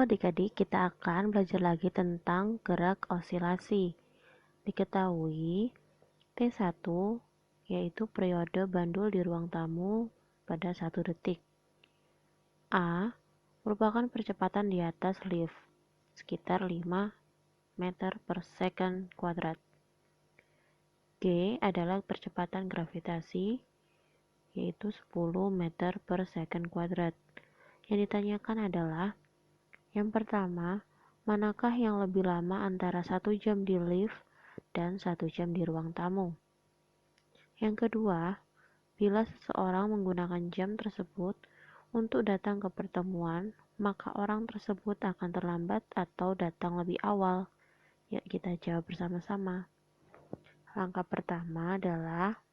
adik-adik, kita akan belajar lagi tentang gerak osilasi. Diketahui, T1 yaitu periode bandul di ruang tamu pada 1 detik. A merupakan percepatan di atas lift, sekitar 5 meter per second kuadrat. G adalah percepatan gravitasi, yaitu 10 meter per second kuadrat. Yang ditanyakan adalah, yang pertama, manakah yang lebih lama antara 1 jam di lift dan 1 jam di ruang tamu? Yang kedua, bila seseorang menggunakan jam tersebut untuk datang ke pertemuan, maka orang tersebut akan terlambat atau datang lebih awal. Yuk kita jawab bersama-sama. Langkah pertama adalah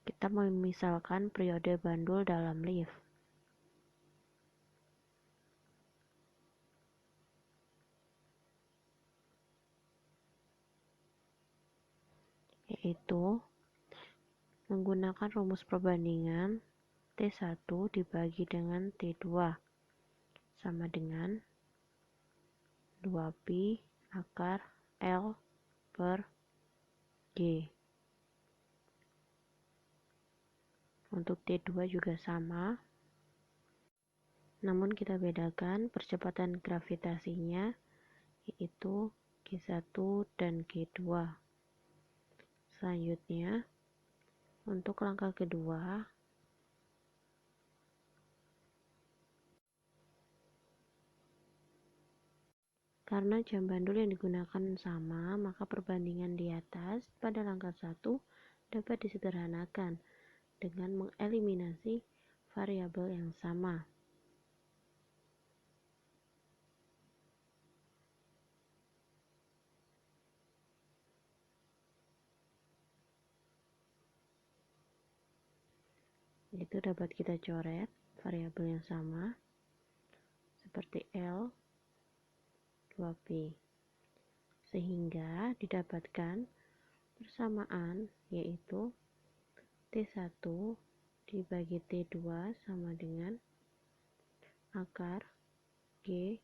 kita memisalkan periode bandul dalam lift. Yaitu menggunakan rumus perbandingan T1 dibagi dengan T2 sama dengan 2pi akar L per G. Untuk T2 juga sama, namun kita bedakan percepatan gravitasinya, yaitu G1 dan G2. Selanjutnya, untuk langkah kedua, karena jam bandul yang digunakan sama, maka perbandingan di atas pada langkah 1 dapat disederhanakan dengan mengeliminasi variabel yang sama. Itu dapat kita coret variabel yang sama seperti L 2pi, sehingga didapatkan persamaan yaitu T1 dibagi T2 sama dengan akar G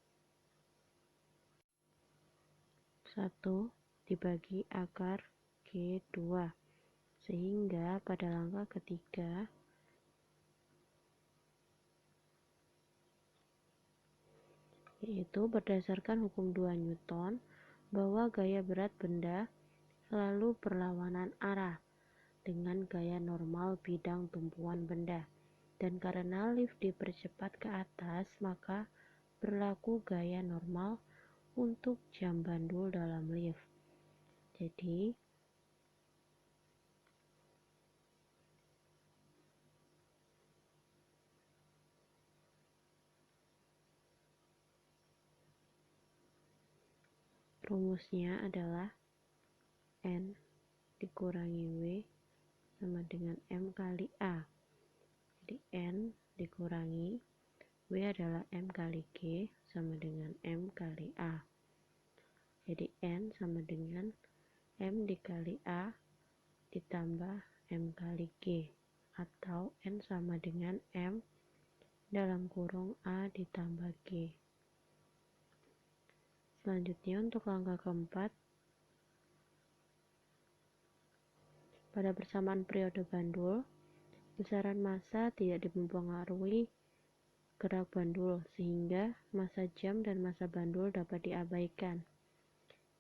1 dibagi akar G2, sehingga pada langkah ketiga yaitu berdasarkan hukum 2 Newton bahwa gaya berat benda selalu berlawanan arah dengan gaya normal bidang tumpuan benda, dan karena lift dipercepat ke atas, maka berlaku gaya normal untuk jam bandul dalam lift. Jadi rumusnya adalah N dikurangi W sama dengan M kali A. Jadi N dikurangi W adalah M kali G sama dengan M kali A. Jadi N sama dengan M dikali A ditambah M kali G, atau N sama dengan M dalam kurung A ditambah G. Selanjutnya untuk langkah keempat, pada persamaan periode bandul, besaran massa tidak mempengaruhi gerak bandul, sehingga massa jam dan massa bandul dapat diabaikan.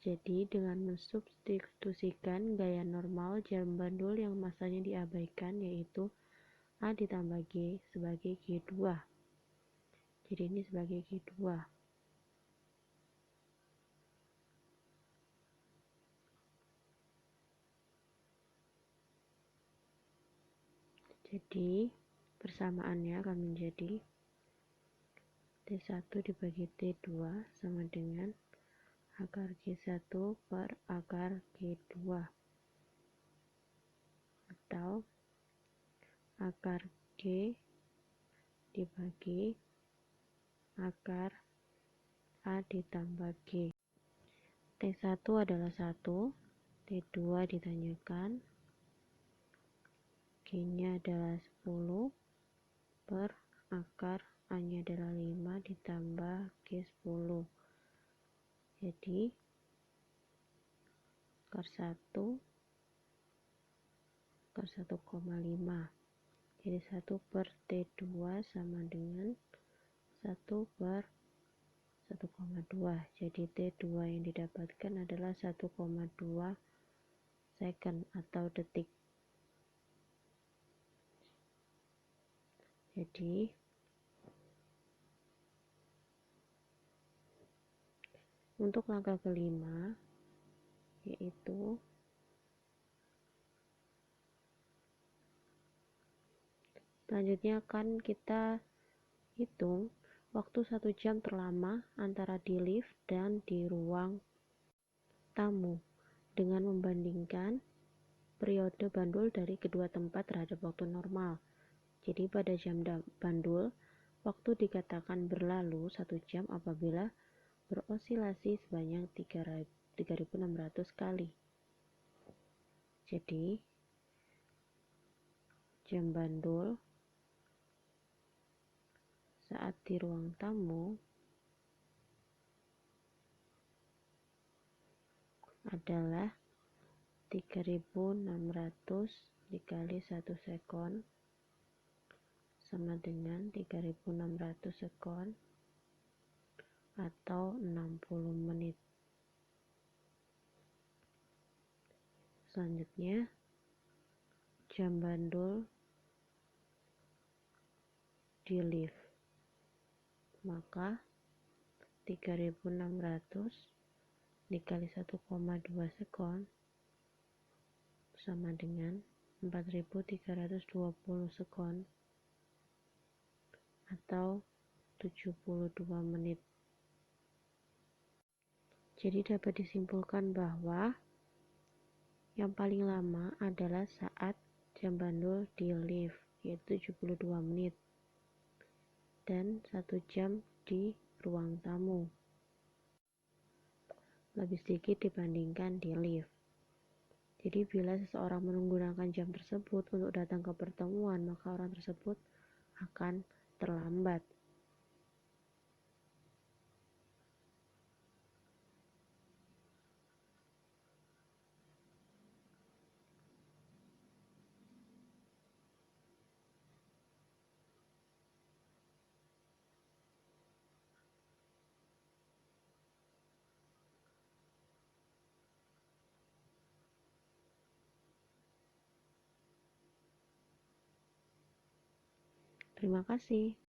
Jadi dengan mensubstitusikan gaya normal jam bandul yang massanya diabaikan, yaitu A ditambah G sebagai G2. Jadi ini sebagai G2. Jadi persamaannya akan menjadi T1 dibagi T2 sama dengan akar G1 per akar G2, atau akar G dibagi akar A ditambah G. T1 adalah 1, T2 ditanyakan, G-nya adalah 10 per akar A-nya adalah 5 ditambah G 10. Jadi akar 1 akar 1,5. Jadi 1 per T2 sama dengan 1 per 1,2. Jadi T2 yang didapatkan adalah 1,2 second atau detik. Jadi untuk langkah kelima yaitu selanjutnya akan kita hitung waktu 1 jam terlama antara di lift dan di ruang tamu dengan membandingkan periode bandul dari kedua tempat terhadap waktu normal. Jadi pada jam bandul, waktu dikatakan berlalu 1 jam apabila berosilasi sebanyak 3.600 kali. Jadi jam bandul saat di ruang tamu adalah 3.600 dikali 1 sekon sama dengan 3.600 sekon atau 60 menit. Selanjutnya jam bandul di lift, maka 3.600 dikali 1,2 sekon sama dengan 4.320 sekon atau 72 menit. Jadi dapat disimpulkan bahwa yang paling lama adalah saat jam bandul di lift, yaitu 72 menit, dan 1 jam di ruang tamu, lebih sedikit dibandingkan di lift. Jadi bila seseorang menggunakan jam tersebut untuk datang ke pertemuan, maka orang tersebut akan terlambat. Terima kasih.